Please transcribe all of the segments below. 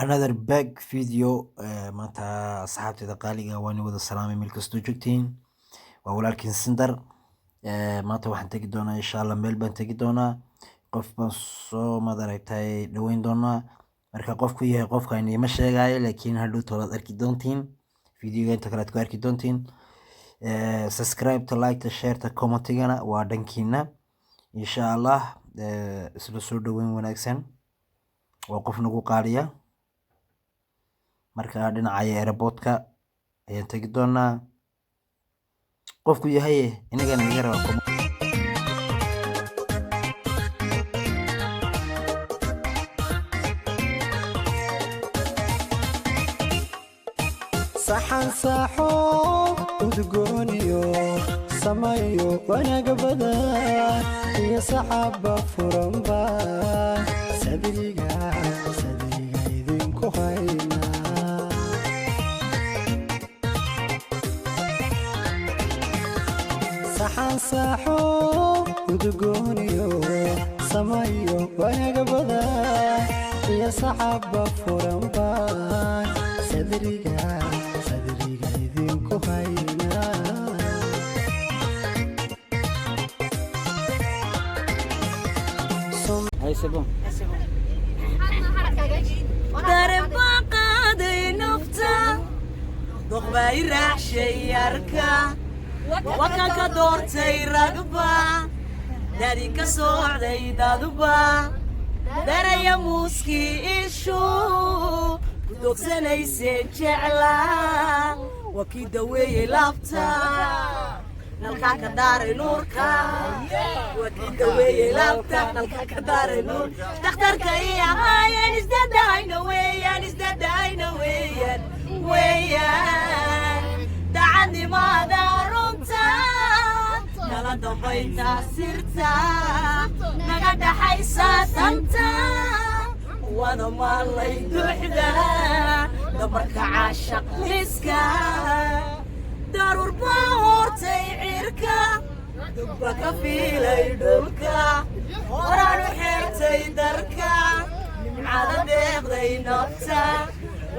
another back video maanta asxaabteeda qaaliga waan wada salaamay meel kastoo joogtiin waa walaalkiin Sindar maanta waxaan tagi doonaa insha Allah meel baan tagi doonaa qof baan soo madaragtay dhaweyn doonaa marka qofku yahay qofka inay ma sheegaayo laakiin hadhow toolaad arki doontiin videoga inta kale aad ku arki doontiin subscribe to like to share to commentigana waa dhankiina insha Allah isla soo dhaweyn wanaagsan waa qof nagu qaaliya marka dhinaca airportka ayaan tagi doonaa qofku yahay inagana naga raba saxan saxo udgooniyo samayo wanaag badan iyo saxaba furanba sadriga idinku hayna saxan saxo udgooniyo samayo wanaag badan iyo saxaba furanba sadriga idinku hayna haysaboon darbaaqaday nafta doqbay raaxshayarka wakanka doortay ragba dari ka socday dadba daraya muuskii ishu dogsanayse jeclaa wakii daweeyey laabta nalkaa ka daaray nuurka wakii daweeyey laabta nalkaa ka daaray nuur dhakhtarka ii ahaayeen isdadayna weeyaan dacadnimaada runta nala dambaynta sirta naga dhaxaysa danta wada maalay duxda dabarka caashaq liska daruur baa hortay cirka dubba ka fiilay dhulka horaan u xeertay darka nimcada deeqday nafta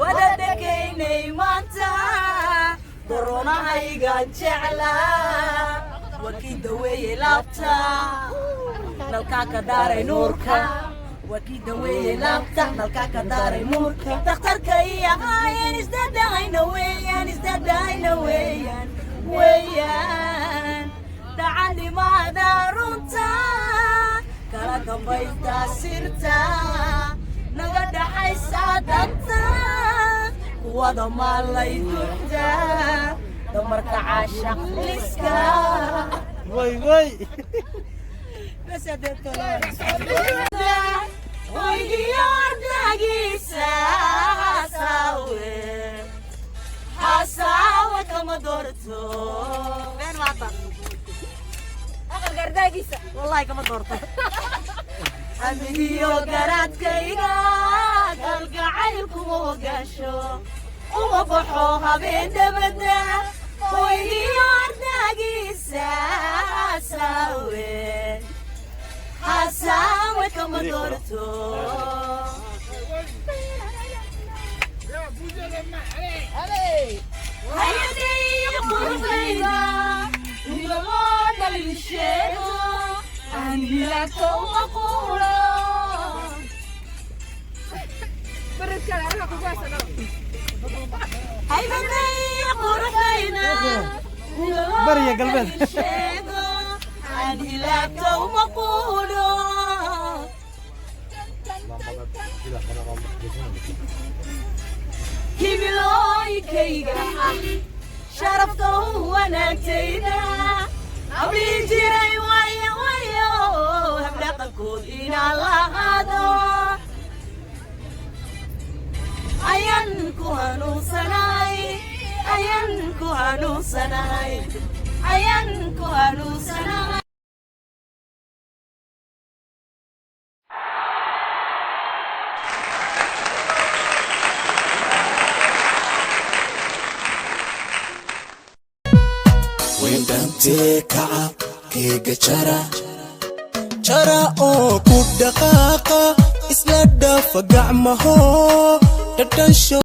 wada dekaynay maanta doronahaygaan jeclaa wakii daweeyey laabta nalkaa ka daaray nuurka wakii daweeyey laabta nalkaa ka daaray nuurka dhakhtarka ii ahaayeen isdadayna weeyaan dacadnimaada runta kala dambaysta sirta naga dhaxaysa danta kuwada maalay duxda damarka caashaq liska بس أديت حساوي كما دورتو فين وعطا أخر قرداقيسة والله كما دورتو أمنيو قرات كيغا قلقا عيلكم وقاشو وما بحوها بين دبدا ويلي أرداقيسة حساوي كما دورتو هيدي قربينا ويغانا للشيطة عندي لك ومقولة هيدي قربينا بريا قلبي عندي لك ومقولة كيبلوي كيغا شرفته ونكتينا أبلي جيري ويا هبلق الكود إن الله هذا أينكو هنو سناي تكعب كيك جرى او كود دقاقة اسلا دفق عمهو dhadhansho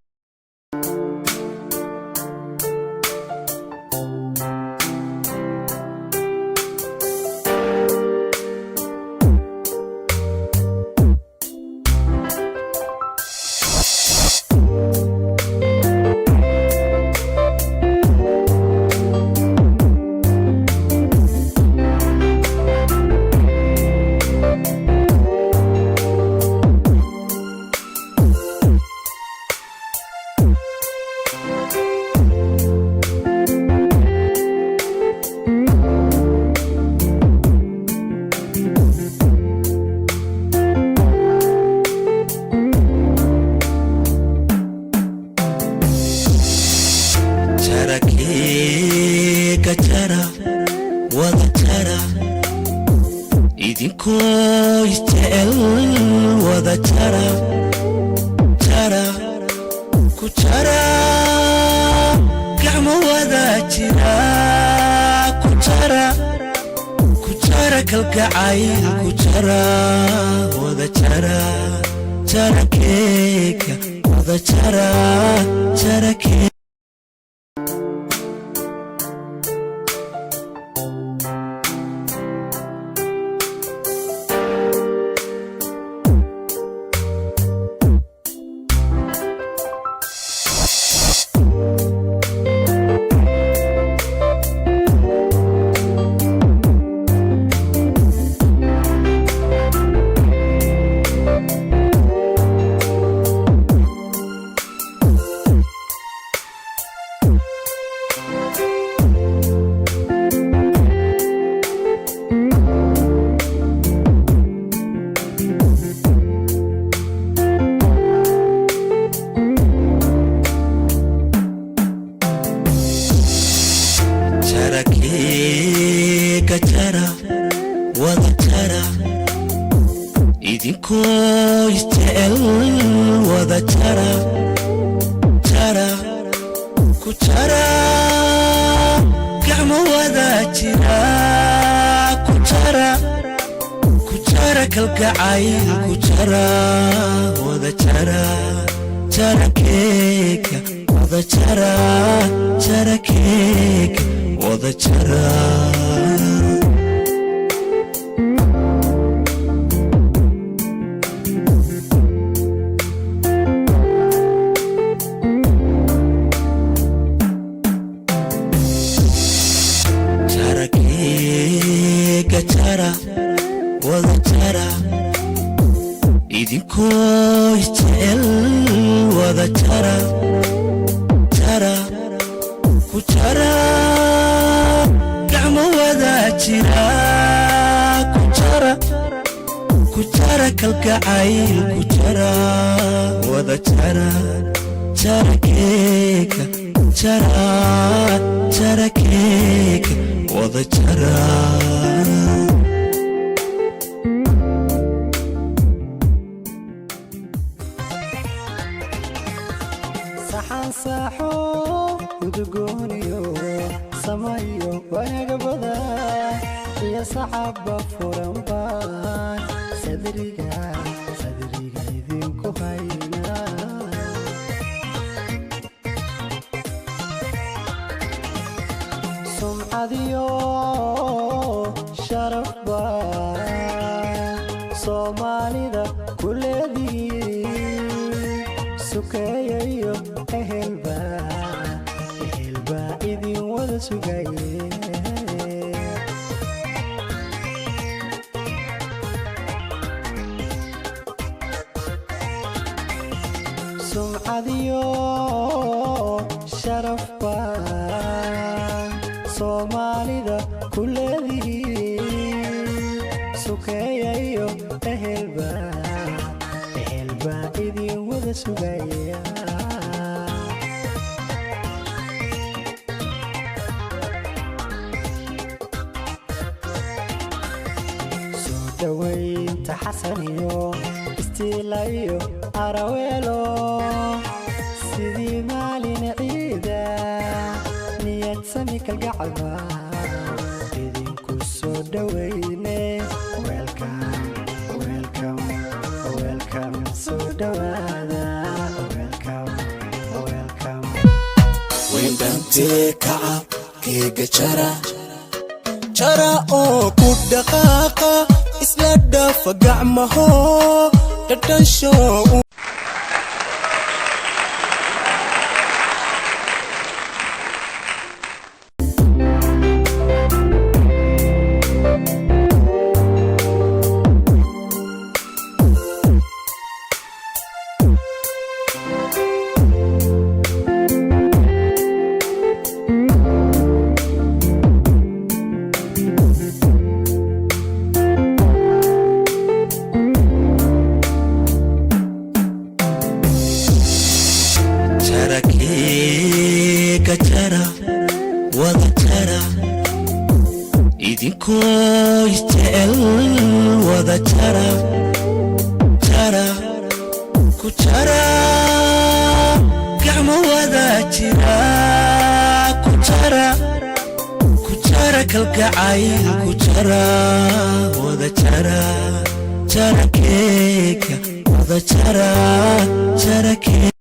welcome, so dhawaada welcome. dantee kaca keega jara jara oo ku dhaqaaqa isla dhafa gacmaho dhadhansho idinkoo isjecel wada jara jara ku jara gacmo wada jira ku jara kalgacayl ku jara wada jara jara keega wada jara jara keega